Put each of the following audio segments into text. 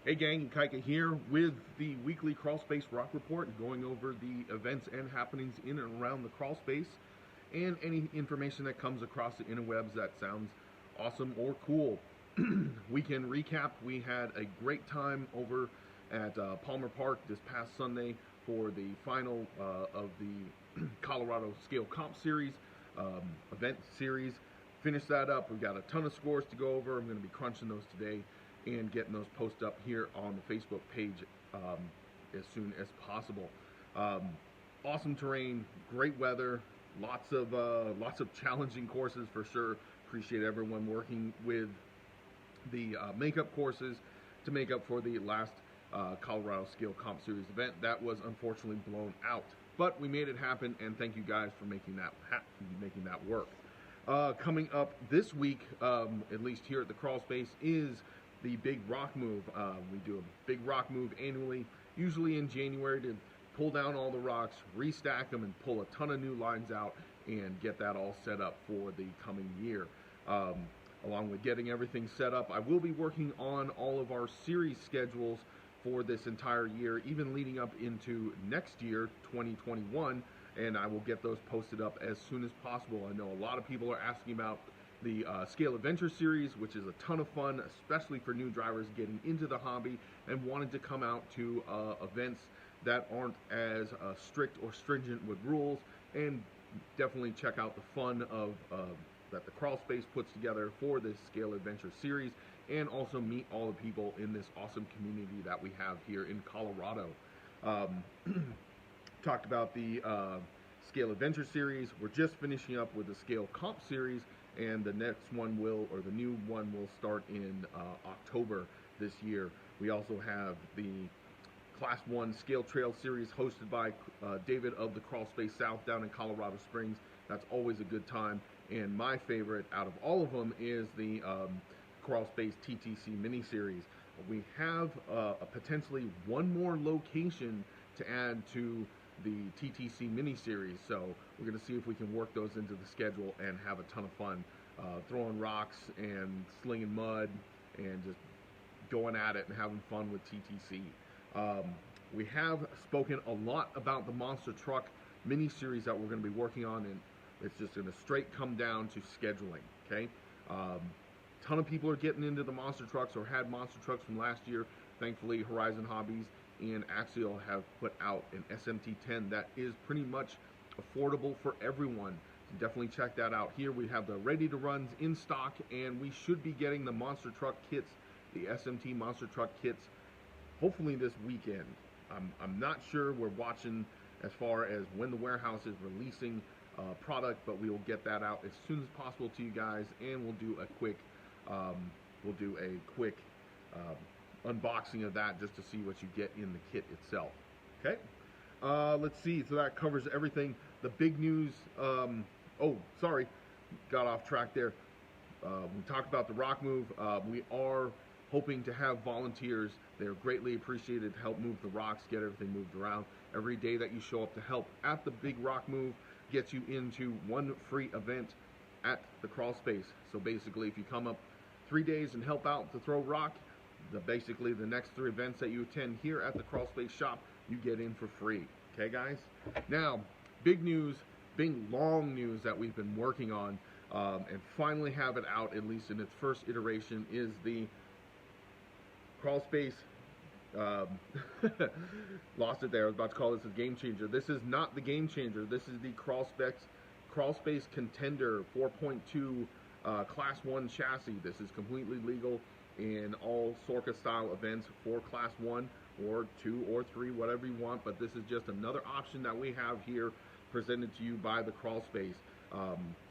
Hey gang, Kaika here with the weekly Crawlspace Rock Report, going over the events and happenings in and around the crawlspace and any information that comes across the interwebs that sounds awesome or cool. Weekend recap: we had a great time over at Palmer Park this past Sunday for the final of the Colorado Scale Comp Series event series. Finished that up. We've got a ton of scores to go over. I'm going to be crunching those today and getting those posted up here on the Facebook page as soon as possible. Awesome terrain, great weather, lots of challenging courses for sure. Appreciate everyone working with the makeup courses to make up for the last Colorado Scale Comp Series event that was unfortunately blown out. But we made it happen, and thank you guys for making that work. Coming up this week, at least here at the Crawl Space, is the Big Rock Move. We do a Big Rock Move annually, usually in January, to pull down all the rocks, restack them, and pull a ton of new lines out and get that all set up for the coming year. Along with getting everything set up, I will be working on all of our series schedules for this entire year, even leading up into next year, 2021, and I will get those posted up as soon as possible. I know a lot of people are asking about the Scale Adventure Series, which is a ton of fun, especially for new drivers getting into the hobby and wanting to come out to events that aren't as strict or stringent with rules, and definitely check out the fun of that the Crawl Space puts together for this Scale Adventure Series, and also meet all the people in this awesome community that we have here in Colorado. Talked about the Scale Adventure Series. We're just finishing up with the Scale Comp Series, and the next one will, or the new one will start in October this year. We also have the Class 1 Scale Trail Series hosted by David of the Crawl Space South down in Colorado Springs. That's always a good time. And my favorite out of all of them is the Crawl Space TTC mini series. We have potentially one more location to add to the TTC mini series, so we're going to see if we can work those into the schedule and have a ton of fun throwing rocks and slinging mud and just going at it and having fun with TTC. We have spoken a lot about the Monster Truck mini series that we're going to be working on, and it's just going to straight come down to scheduling. Okay, ton of people are getting into the monster trucks or had monster trucks from last year. Thankfully, Horizon Hobbies and Axial have put out an SMT10 that is pretty much affordable for everyone. So definitely check that out. Here we have the ready to runs in stock, and we should be getting the monster truck kits, the SMT monster truck kits, hopefully this weekend. I'm not sure. We're watching as far as when the warehouse is releasing product, but we will get that out as soon as possible to you guys, and we'll do a quick unboxing of that just to see what you get in the kit itself. Okay, let's see. So that covers everything. The big news. Oh, sorry, got off track there. We talked about the rock move. We are hoping to have volunteers. They're greatly appreciated to help move the rocks, get everything moved around. Every day that you show up to help at the big rock move gets you into one free event at the Crawl Space. So basically, if you come up 3 days and help out to throw rock, basically the next 3 events that you attend here at the Crawl Space shop, you get in for free. Okay, guys? Now, big news, big long news that we've been working on and finally have it out, at least in its first iteration, is the Crawl Space. Lost it there. I was about to call this a game changer. This is not the game changer. This is the Crawl Space Contender 4.2 Class 1 chassis. This is completely legal in all Sorka style events for Class 1 or 2 or 3, whatever you want, but this is just another option that we have here presented to you by the Crawl Space.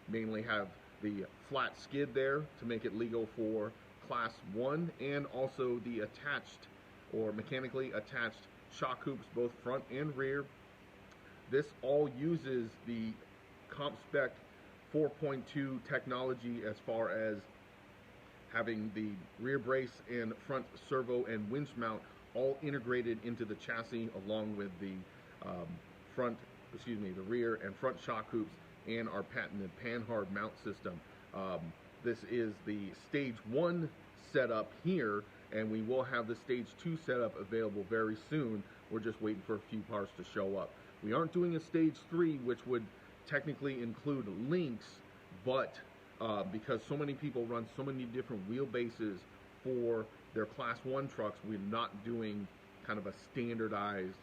Mainly have the flat skid there to make it legal for Class 1, and also the attached or mechanically attached shock hoops, both front and rear. This all uses the Comp Spec 4.2 technology as far as having the rear brace and front servo and winch mount all integrated into the chassis, along with the the rear and front shock hoops and our patented Panhard mount system. This is the stage 1 setup here, and we will have the Stage 2 setup available very soon. We're just waiting for a few parts to show up. We aren't doing a Stage 3, which would technically include links, but because so many people run so many different wheelbases for their Class 1 trucks, we're not doing kind of a standardized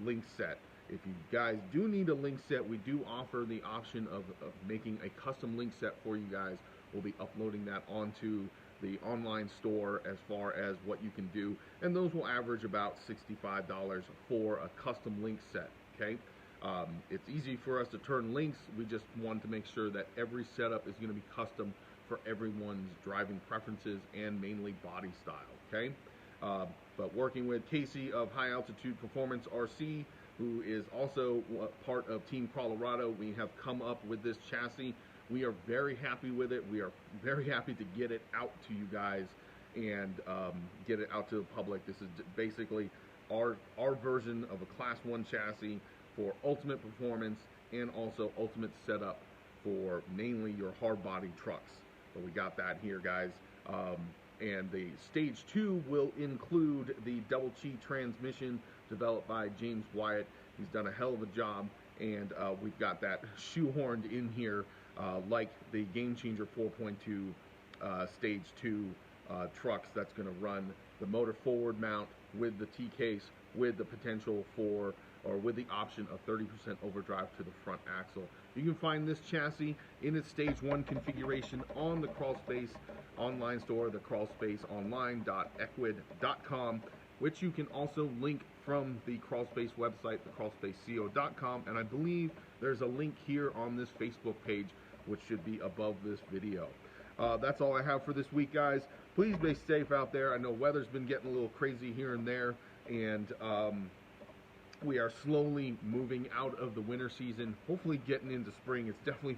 link set. If you guys do need a link set, we do offer the option of making a custom link set for you guys. We'll be uploading that onto the online store as far as what you can do, and those will average about $65 for a custom link set, okay? It's easy for us to turn links. We just want to make sure that every setup is going to be custom for everyone's driving preferences and mainly body style, okay? But working with Casey of High Altitude Performance RC, who is also part of Team Colorado, we have come up with this chassis. We are very happy with it. We are very happy to get it out to you guys and get it out to the public. This is basically our version of a Class 1 chassis for ultimate performance and also ultimate setup for mainly your hard body trucks. So we got that here, guys. And the Stage 2 will include the double chi transmission developed by James Wyatt. He's done a hell of a job, and we've got that shoehorned in here like the Game Changer 4.2 Stage 2 trucks. That's going to run the motor forward mount with the T-case, with the potential for, or with the option of 30% overdrive to the front axle. You can find this chassis in its Stage 1 configuration on the Crawlspace online store, the crawlspaceonline.equid.com, which you can also link from the Crawlspace website, thecrawlspaceco.com, and I believe there's a link here on this Facebook page, which should be above this video. That's all I have for this week, guys. Please be safe out there. I know weather's been getting a little crazy here and there, and we are slowly moving out of the winter season, hopefully getting into spring. It's definitely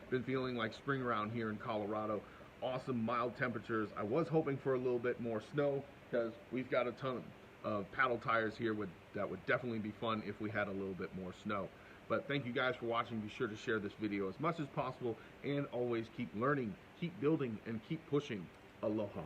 been feeling like spring around here in Colorado. Awesome mild temperatures. I was hoping for a little bit more snow because we've got a ton of paddle tires here that would definitely be fun if we had a little bit more snow. But thank you guys for watching. Be sure to share this video as much as possible, and always keep learning, keep building, and keep pushing. Aloha.